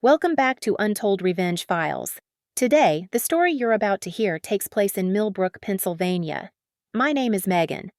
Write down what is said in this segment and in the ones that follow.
Welcome back to Untold Revenge Files. Today, the story you're about to hear takes place in Millbrook, Pennsylvania. My name is Megan.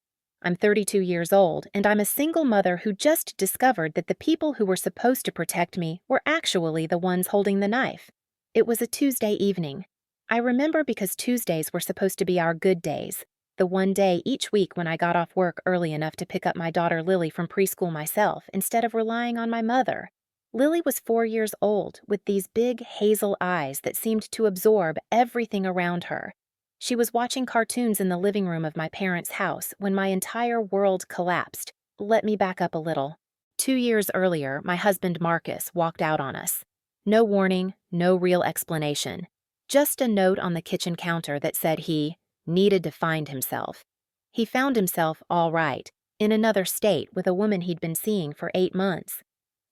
I'm 32 years old, and I'm a single mother who just discovered that the people who were supposed to protect me were actually the ones holding the knife. It was a Tuesday evening. I remember because Tuesdays were supposed to be our good days, the one day each week when I got off work early enough to pick up my daughter Lily from preschool myself instead of relying on my mother. Lily was 4 years old, with these big hazel eyes that seemed to absorb everything around her. She was watching cartoons in the living room of my parents' house when my entire world collapsed. Let me back up a little. 2 years earlier, my husband Marcus walked out on us. No warning, no real explanation. Just a note on the kitchen counter that said he needed to find himself. He found himself all right, in another state with a woman he'd been seeing for 8 months.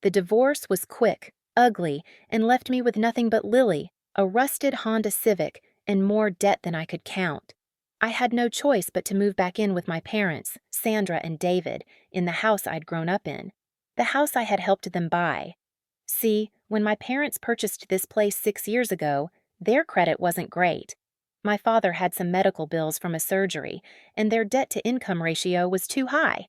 The divorce was quick, ugly, and left me with nothing but Lily, a rusted Honda Civic, and more debt than I could count. I had no choice but to move back in with my parents, Sandra and David, in the house I'd grown up in, the house I had helped them buy. See, when my parents purchased this place 6 years ago, their credit wasn't great. My father had some medical bills from a surgery, and their debt-to-income ratio was too high.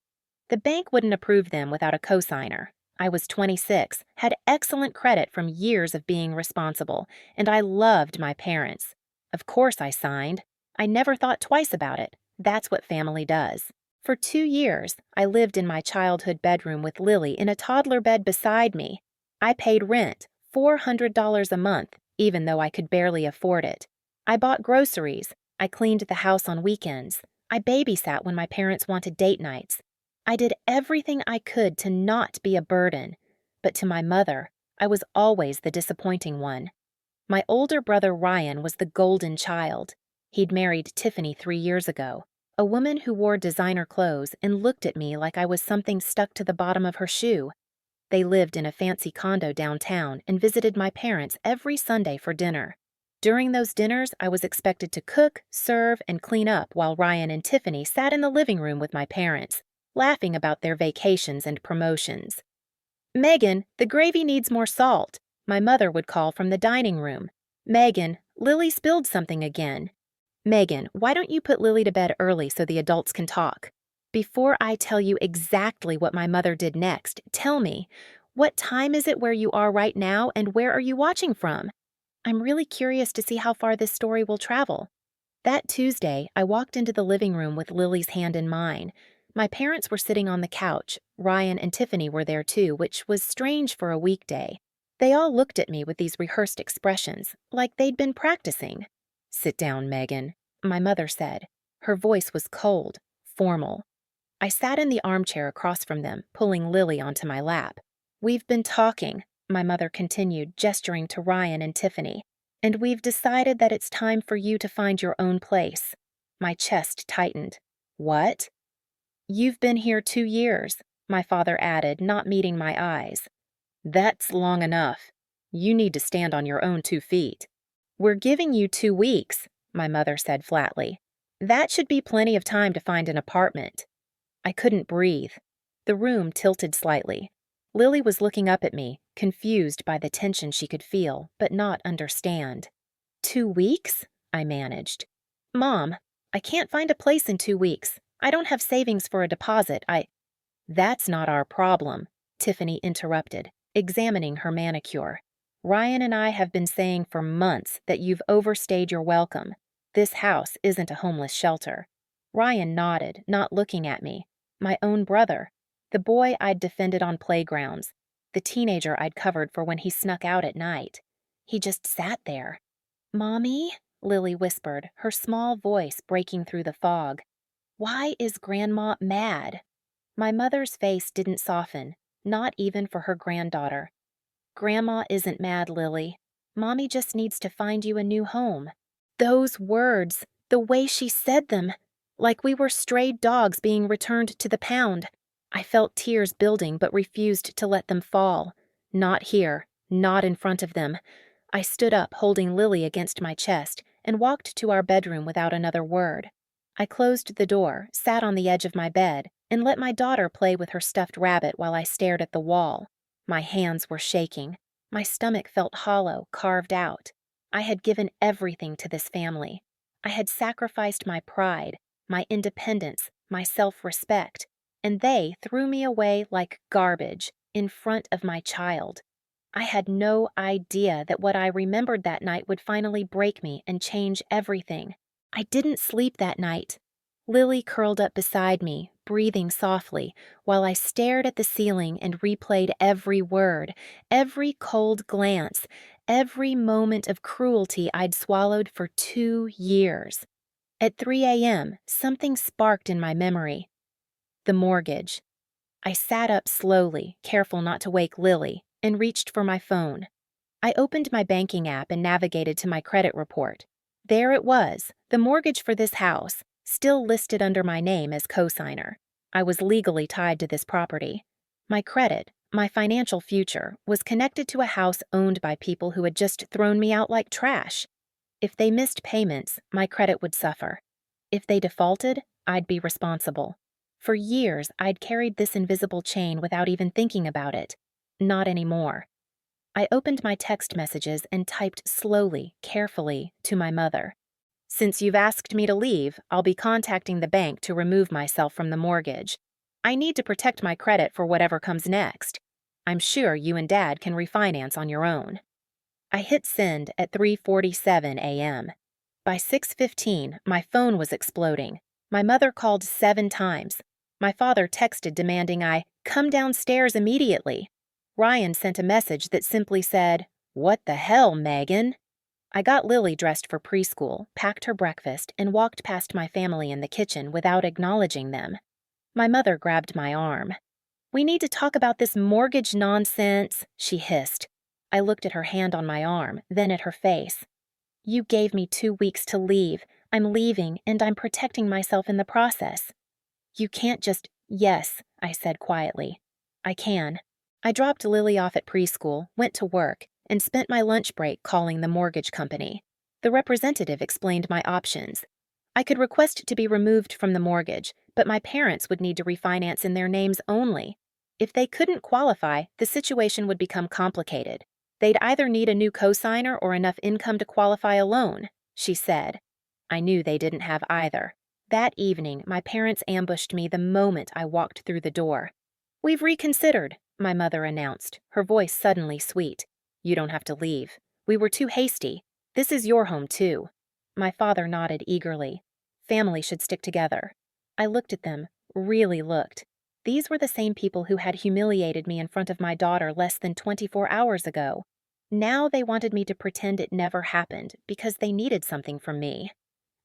The bank wouldn't approve them without a cosigner. I was 26, had excellent credit from years of being responsible, and I loved my parents. Of course I signed. I never thought twice about it. That's what family does. For 2 years, I lived in my childhood bedroom with Lily in a toddler bed beside me. I paid rent, $400 a month, even though I could barely afford it. I bought groceries. I cleaned the house on weekends. I babysat when my parents wanted date nights. I did everything I could to not be a burden, but to my mother, I was always the disappointing one. My older brother Ryan was the golden child. He'd married Tiffany 3 years ago, a woman who wore designer clothes and looked at me like I was something stuck to the bottom of her shoe. They lived in a fancy condo downtown and visited my parents every Sunday for dinner. During those dinners, I was expected to cook, serve, and clean up while Ryan and Tiffany sat in the living room with my parents, laughing about their vacations and promotions. "Megan, the gravy needs more salt," my mother would call from the dining room. "Megan, Lily spilled something again." "Megan, why don't you put Lily to bed early so the adults can talk?" Before I tell you exactly what my mother did next, tell me, what time is it where you are right now and where are you watching from? I'm really curious to see how far this story will travel. That Tuesday, I walked into the living room with Lily's hand in mine. My parents were sitting on the couch. Ryan and Tiffany were there too, which was strange for a weekday. They all looked at me with these rehearsed expressions, like they'd been practicing. "Sit down, Megan," my mother said. Her voice was cold, formal. I sat in the armchair across from them, pulling Lily onto my lap. "We've been talking," my mother continued, gesturing to Ryan and Tiffany, "and we've decided that it's time for you to find your own place." My chest tightened. "What?" "You've been here 2 years," my father added, not meeting my eyes. "That's long enough. You need to stand on your own 2 feet. "We're giving you 2 weeks," my mother said flatly. "That should be plenty of time to find an apartment." I couldn't breathe. The room tilted slightly. Lily was looking up at me, confused by the tension she could feel, but not understand. "2 weeks?" I managed. "Mom, I can't find a place in 2 weeks. I don't have savings for a deposit. "That's not our problem," Tiffany interrupted, examining her manicure. "Ryan and I have been saying for months that you've overstayed your welcome. This house isn't a homeless shelter." Ryan nodded, not looking at me. My own brother. The boy I'd defended on playgrounds. The teenager I'd covered for when he snuck out at night. He just sat there. "Mommy?" Lily whispered, her small voice breaking through the fog. "Why is Grandma mad?" My mother's face didn't soften, not even for her granddaughter. "Grandma isn't mad, Lily. Mommy just needs to find you a new home." Those words, the way she said them, like we were strayed dogs being returned to the pound. I felt tears building but refused to let them fall. Not here, not in front of them. I stood up, holding Lily against my chest, and walked to our bedroom without another word. I closed the door, sat on the edge of my bed, and let my daughter play with her stuffed rabbit while I stared at the wall. My hands were shaking. My stomach felt hollow, carved out. I had given everything to this family. I had sacrificed my pride, my independence, my self-respect, and they threw me away like garbage in front of my child. I had no idea that what I remembered that night would finally break me and change everything. I didn't sleep that night. Lily curled up beside me, breathing softly, while I stared at the ceiling and replayed every word, every cold glance, every moment of cruelty I'd swallowed for 2 years. At 3 a.m., something sparked in my memory. The mortgage. I sat up slowly, careful not to wake Lily, and reached for my phone. I opened my banking app and navigated to my credit report. There it was, the mortgage for this house, still listed under my name as cosigner. I was legally tied to this property. My credit, my financial future, was connected to a house owned by people who had just thrown me out like trash. If they missed payments, my credit would suffer. If they defaulted, I'd be responsible. For years, I'd carried this invisible chain without even thinking about it. Not anymore. I opened my text messages and typed slowly, carefully, to my mother. "Since you've asked me to leave, I'll be contacting the bank to remove myself from the mortgage. I need to protect my credit for whatever comes next. I'm sure you and Dad can refinance on your own." I hit send at 3:47 a.m. By 6:15, my phone was exploding. My mother called 7 times. My father texted demanding I come downstairs immediately. Ryan sent a message that simply said, "What the hell, Megan?" I got Lily dressed for preschool, packed her breakfast, and walked past my family in the kitchen without acknowledging them. My mother grabbed my arm. "We need to talk about this mortgage nonsense," she hissed. I looked at her hand on my arm, then at her face. "You gave me 2 weeks to leave. I'm leaving, and I'm protecting myself in the process." "You can't just—" "Yes," I said quietly. "I can." I dropped Lily off at preschool, went to work, and spent my lunch break calling the mortgage company. The representative explained my options. I could request to be removed from the mortgage, but my parents would need to refinance in their names only. If they couldn't qualify, the situation would become complicated. They'd either need a new cosigner or enough income to qualify alone, she said. I knew they didn't have either. That evening, my parents ambushed me the moment I walked through the door. "We've reconsidered," my mother announced, her voice suddenly sweet. "You don't have to leave. We were too hasty. This is your home, too." My father nodded eagerly. Family should stick together. I looked at them, really looked. These were the same people who had humiliated me in front of my daughter less than 24 hours ago. Now they wanted me to pretend it never happened because they needed something from me.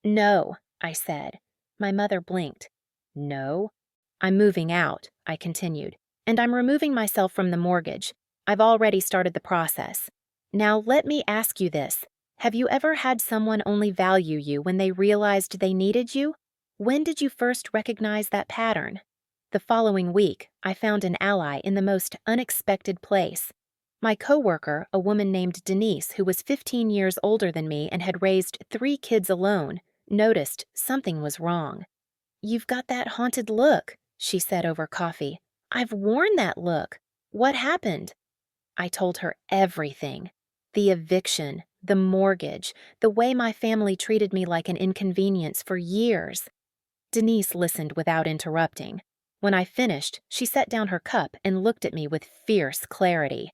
"No," I said. My mother blinked. "No?" "I'm moving out," I continued, "and I'm removing myself from the mortgage. I've already started the process. Now let me ask you this. Have you ever had someone only value you when they realized they needed you? When did you first recognize that pattern?" The following week, I found an ally in the most unexpected place. My coworker, a woman named Denise, who was 15 years older than me and had raised 3 kids alone, noticed something was wrong. "You've got that haunted look," she said over coffee. "I've worn that look. What happened?" I told her everything. The eviction, the mortgage, the way my family treated me like an inconvenience for years. Denise listened without interrupting. When I finished, she set down her cup and looked at me with fierce clarity.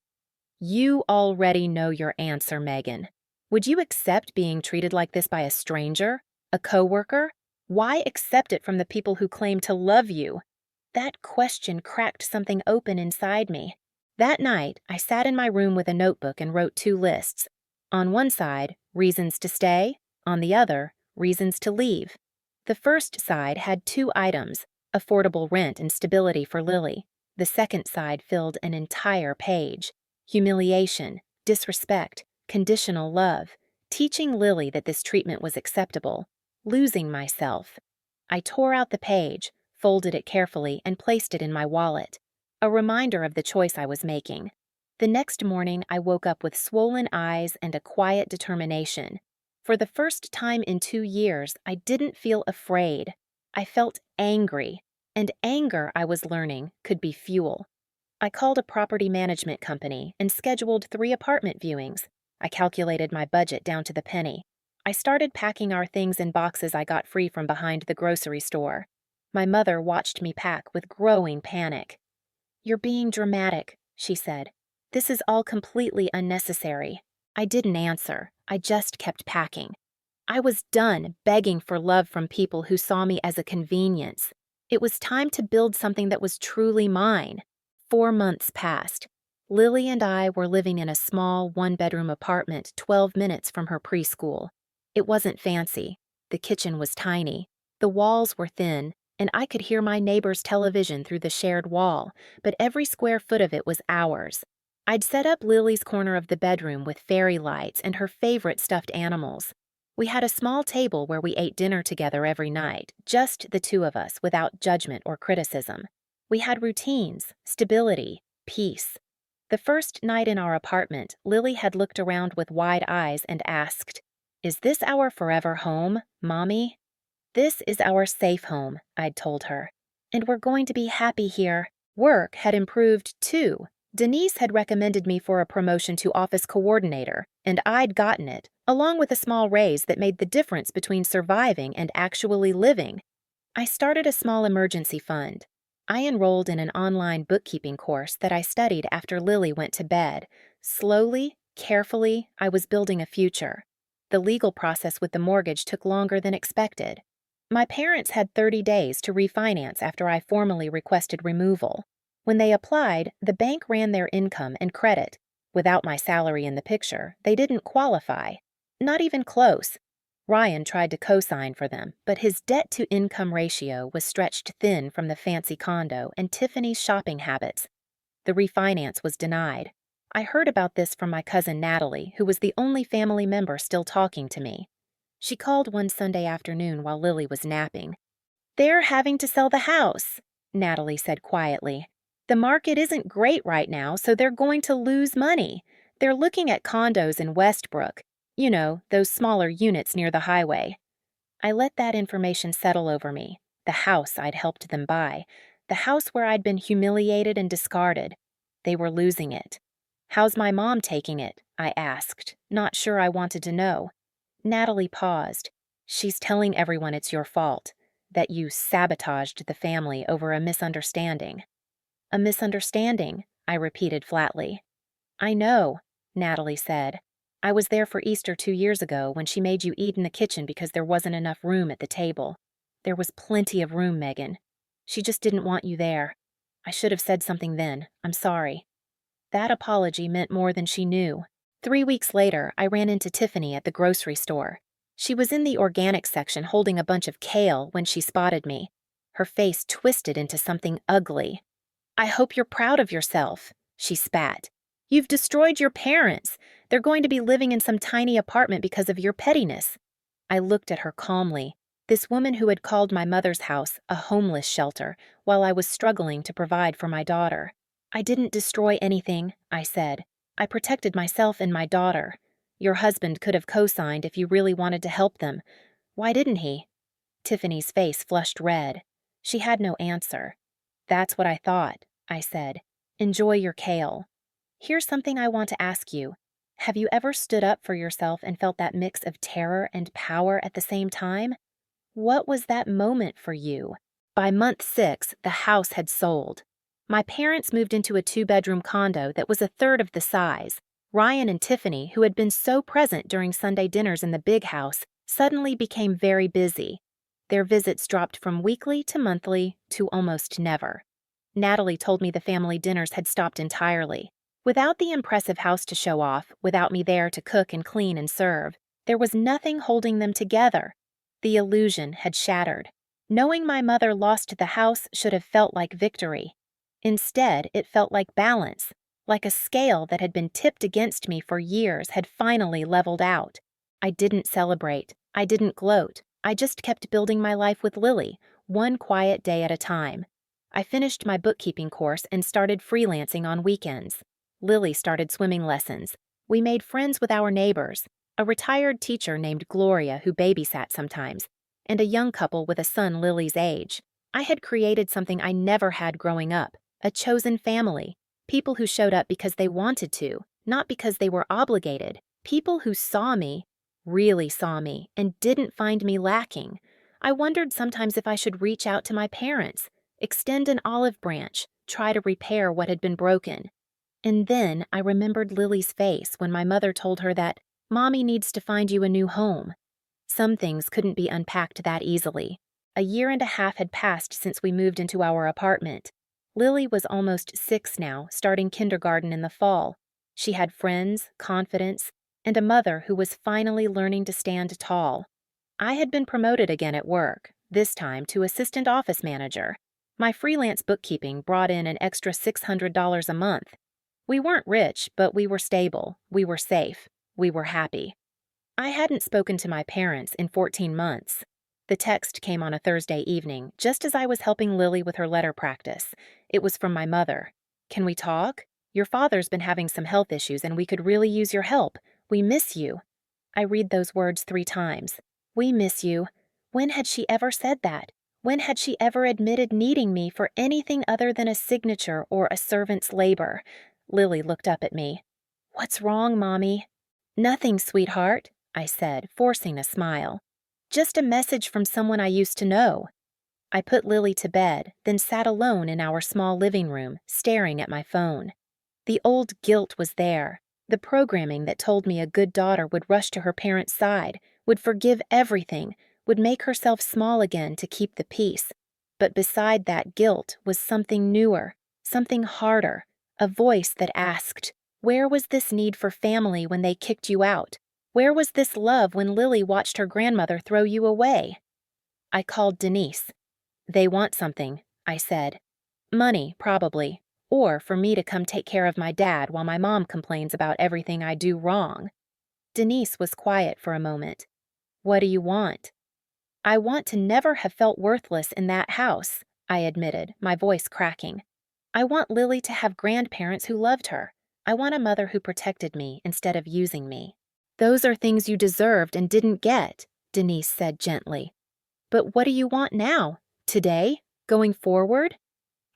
"You already know your answer, Megan. Would you accept being treated like this by a stranger? A coworker? Why accept it from the people who claim to love you?" That question cracked something open inside me. That night, I sat in my room with a notebook and wrote 2 lists. On one side, reasons to stay. On the other, reasons to leave. The first side had 2 items, affordable rent and stability for Lily. The second side filled an entire page. Humiliation, disrespect, conditional love, teaching Lily that this treatment was acceptable, losing myself. I tore out the page, folded it carefully, and placed it in my wallet, a reminder of the choice I was making. The next morning, I woke up with swollen eyes and a quiet determination. For the first time in 2 years, I didn't feel afraid. I felt angry, and anger, I was learning, could be fuel. I called a property management company and scheduled 3 apartment viewings. I calculated my budget down to the penny. I started packing our things in boxes I got free from behind the grocery store. My mother watched me pack with growing panic. "You're being dramatic," she said. "This is all completely unnecessary." I didn't answer. I just kept packing. I was done begging for love from people who saw me as a convenience. It was time to build something that was truly mine. 4 months passed. Lily and I were living in a small 1-bedroom apartment 12 minutes from her preschool. It wasn't fancy. The kitchen was tiny. The walls were thin, and I could hear my neighbor's television through the shared wall, but every square foot of it was ours. I'd set up Lily's corner of the bedroom with fairy lights and her favorite stuffed animals. We had a small table where we ate dinner together every night, just the two of us, without judgment or criticism. We had routines, stability, peace. The first night in our apartment, Lily had looked around with wide eyes and asked, "Is this our forever home, Mommy?" "This is our safe home," I'd told her. "And we're going to be happy here." Work had improved, too. Denise had recommended me for a promotion to office coordinator, and I'd gotten it, along with a small raise that made the difference between surviving and actually living. I started a small emergency fund. I enrolled in an online bookkeeping course that I studied after Lily went to bed. Slowly, carefully, I was building a future. The legal process with the mortgage took longer than expected. My parents had 30 days to refinance after I formally requested removal. When they applied, the bank ran their income and credit. Without my salary in the picture, they didn't qualify. Not even close. Ryan tried to co-sign for them, but his debt-to-income ratio was stretched thin from the fancy condo and Tiffany's shopping habits. The refinance was denied. I heard about this from my cousin Natalie, who was the only family member still talking to me. She called one Sunday afternoon while Lily was napping. "They're having to sell the house," Natalie said quietly. "The market isn't great right now, so they're going to lose money. They're looking at condos in Westbrook. You know, those smaller units near the highway." I let that information settle over me. The house I'd helped them buy. The house where I'd been humiliated and discarded. They were losing it. "How's my mom taking it?" I asked, not sure I wanted to know. Natalie paused. "She's telling everyone it's your fault, that you sabotaged the family over a misunderstanding." "A misunderstanding," I repeated flatly. "I know," Natalie said. "I was there for Easter 2 years ago when she made you eat in the kitchen because there wasn't enough room at the table. There was plenty of room, Megan. She just didn't want you there. I should have said something then. I'm sorry." That apology meant more than she knew. 3 weeks later, I ran into Tiffany at the grocery store. She was in the organic section holding a bunch of kale when she spotted me. Her face twisted into something ugly. "I hope you're proud of yourself," she spat. "You've destroyed your parents. They're going to be living in some tiny apartment because of your pettiness." I looked at her calmly. This woman who had called my mother's house a homeless shelter while I was struggling to provide for my daughter. "I didn't destroy anything," I said. "I protected myself and my daughter. Your husband could have co-signed if you really wanted to help them. Why didn't he?" Tiffany's face flushed red. She had no answer. "That's what I thought," I said. "Enjoy your kale. Here's something I want to ask you. Have you ever stood up for yourself and felt that mix of terror and power at the same time? What was that moment for you?" By month 6, the house had sold. My parents moved into a 2-bedroom condo that was a third of the size. Ryan and Tiffany, who had been so present during Sunday dinners in the big house, suddenly became very busy. Their visits dropped from weekly to monthly to almost never. Natalie told me the family dinners had stopped entirely. Without the impressive house to show off, without me there to cook and clean and serve, there was nothing holding them together. The illusion had shattered. Knowing my mother lost the house should have felt like victory. Instead, it felt like balance, like a scale that had been tipped against me for years had finally leveled out. I didn't celebrate. I didn't gloat. I just kept building my life with Lily, one quiet day at a time. I finished my bookkeeping course and started freelancing on weekends. Lily started swimming lessons. We made friends with our neighbors, a retired teacher named Gloria who babysat sometimes, and a young couple with a son Lily's age. I had created something I never had growing up, a chosen family. People who showed up because they wanted to, not because they were obligated. People who saw me, really saw me, and didn't find me lacking. I wondered sometimes if I should reach out to my parents, extend an olive branch, try to repair what had been broken. And then I remembered Lily's face when my mother told her that Mommy needs to find you a new home. Some things couldn't be unpacked that easily. A year and a half had passed since we moved into our apartment. Lily was almost 6 now, starting kindergarten in the fall. She had friends, confidence, and a mother who was finally learning to stand tall. I had been promoted again at work, this time to assistant office manager. My freelance bookkeeping brought in an extra $600 a month. We weren't rich, but we were stable, we were safe, we were happy. I hadn't spoken to my parents in 14 months. The text came on a Thursday evening, just as I was helping Lily with her letter practice. It was from my mother. "Can we talk? Your father's been having some health issues and we could really use your help. We miss you." I read those words 3 times. We miss you. When had she ever said that? When had she ever admitted needing me for anything other than a signature or a servant's labor? Lily looked up at me. "What's wrong, Mommy?" "Nothing, sweetheart," I said, forcing a smile. "Just a message from someone I used to know." I put Lily to bed, then sat alone in our small living room, staring at my phone. The old guilt was there, the programming that told me a good daughter would rush to her parents' side, would forgive everything, would make herself small again to keep the peace. But beside that guilt was something newer, something harder, a voice that asked, where was this need for family when they kicked you out? Where was this love when Lily watched her grandmother throw you away? I called Denise. "They want something," I said. "Money, probably. Or for me to come take care of my dad while my mom complains about everything I do wrong." Denise was quiet for a moment. "What do you want?" "I want to never have felt worthless in that house," I admitted, my voice cracking. "I want Lily to have grandparents who loved her. I want a mother who protected me instead of using me." "Those are things you deserved and didn't get," Denise said gently. "But what do you want now? Today? Going forward?"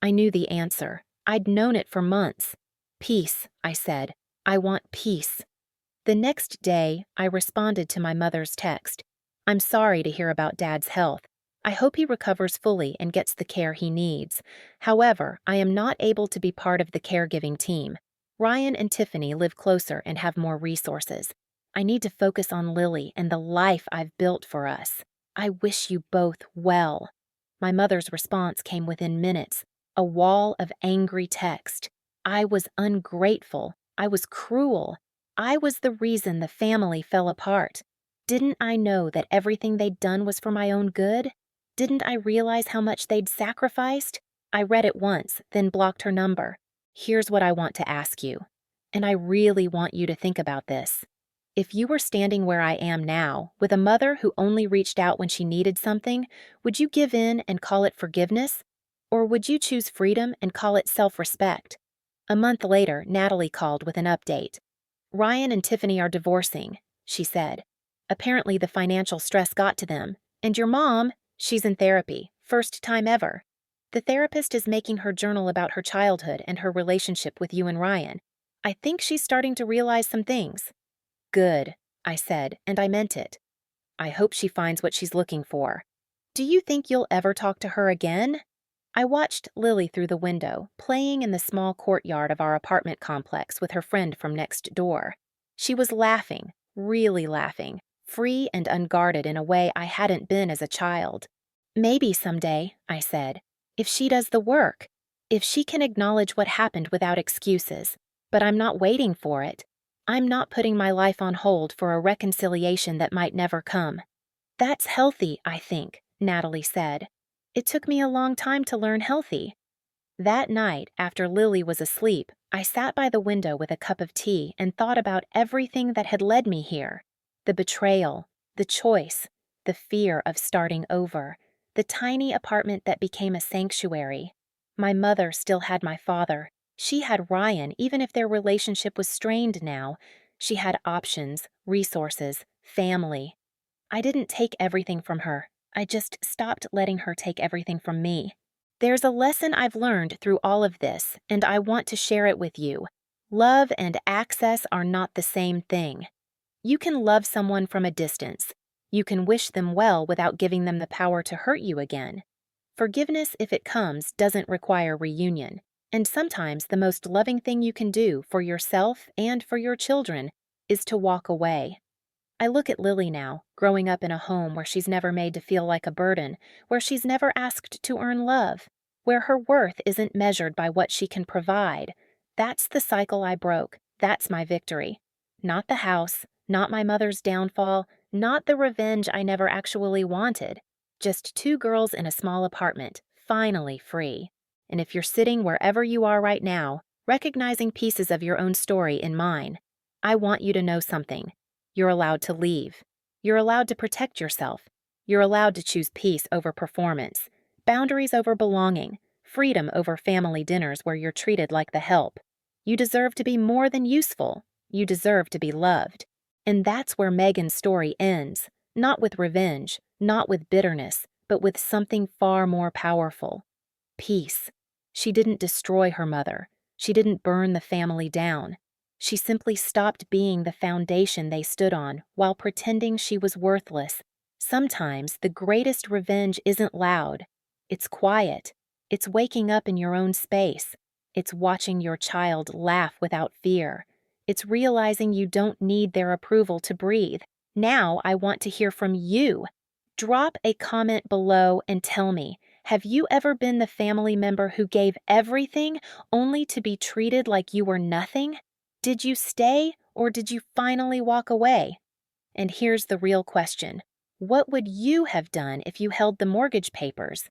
I knew the answer. I'd known it for months. "Peace," I said. "I want peace." The next day, I responded to my mother's text. "I'm sorry to hear about Dad's health. I hope he recovers fully and gets the care he needs. However, I am not able to be part of the caregiving team. Ryan and Tiffany live closer and have more resources. I need to focus on Lily and the life I've built for us. I wish you both well." My mother's response came within minutes, a wall of angry text. I was ungrateful. I was cruel. I was the reason the family fell apart. Didn't I know that everything they'd done was for my own good? Didn't I realize how much they'd sacrificed? I read it once, then blocked her number. "Here's what I want to ask you, and I really want you to think about this. If you were standing where I am now, with a mother who only reached out when she needed something, would you give in and call it forgiveness? Or would you choose freedom and call it self-respect?" A month later, Natalie called with an update. "Ryan and Tiffany are divorcing," she said. "Apparently the financial stress got to them. And your mom, she's in therapy, first time ever. The therapist is making her journal about her childhood and her relationship with you and Ryan. I think she's starting to realize some things." "Good," I said, and I meant it. "I hope she finds what she's looking for. Do you think you'll ever talk to her again?" I watched Lily through the window, playing in the small courtyard of our apartment complex with her friend from next door. She was laughing, really laughing, free and unguarded in a way I hadn't been as a child. "Maybe someday," I said, "if she does the work, if she can acknowledge what happened without excuses. But I'm not waiting for it. I'm not putting my life on hold for a reconciliation that might never come." "That's healthy, I think," Natalie said. "It took me a long time to learn healthy." That night, after Lily was asleep, I sat by the window with a cup of tea and thought about everything that had led me here. The betrayal, the choice, the fear of starting over, the tiny apartment that became a sanctuary. My mother still had my father. She had Ryan, even if their relationship was strained now. She had options, resources, family. I didn't take everything from her. I just stopped letting her take everything from me. There's a lesson I've learned through all of this, and I want to share it with you. Love and access are not the same thing. You can love someone from a distance. You can wish them well without giving them the power to hurt you again. Forgiveness, if it comes, doesn't require reunion. And sometimes the most loving thing you can do for yourself and for your children is to walk away. I look at Lily now, growing up in a home where she's never made to feel like a burden, where she's never asked to earn love, where her worth isn't measured by what she can provide. That's the cycle I broke. That's my victory. Not the house, not my mother's downfall, not the revenge I never actually wanted. Just two girls in a small apartment, finally free. And if you're sitting wherever you are right now, recognizing pieces of your own story in mine, I want you to know something. You're allowed to leave. You're allowed to protect yourself. You're allowed to choose peace over performance, boundaries over belonging, freedom over family dinners where you're treated like the help. You deserve to be more than useful. You deserve to be loved. And that's where Megan's story ends, not with revenge, not with bitterness, but with something far more powerful. Peace. She didn't destroy her mother. She didn't burn the family down. She simply stopped being the foundation they stood on while pretending she was worthless. Sometimes the greatest revenge isn't loud. It's quiet. It's waking up in your own space. It's watching your child laugh without fear. It's realizing you don't need their approval to breathe. Now I want to hear from you. Drop a comment below and tell me, have you ever been the family member who gave everything only to be treated like you were nothing? Did you stay or did you finally walk away? And here's the real question. What would you have done if you held the mortgage papers?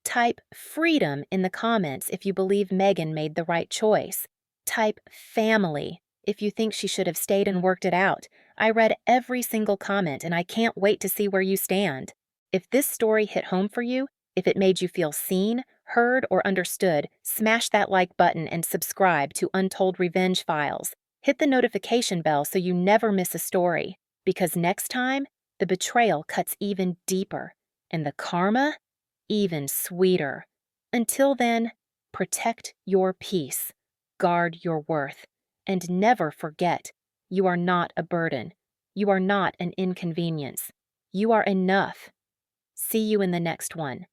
Type freedom in the comments if you believe Megan made the right choice. Type family if you think she should have stayed and worked it out. I read every single comment and I can't wait to see where you stand. If this story hit home for you, if it made you feel seen, heard, or understood, smash that like button and subscribe to Untold Revenge Files. Hit the notification bell so you never miss a story, because next time, the betrayal cuts even deeper, and the karma, even sweeter. Until then, protect your peace, guard your worth, and never forget, you are not a burden. You are not an inconvenience. You are enough. See you in the next one.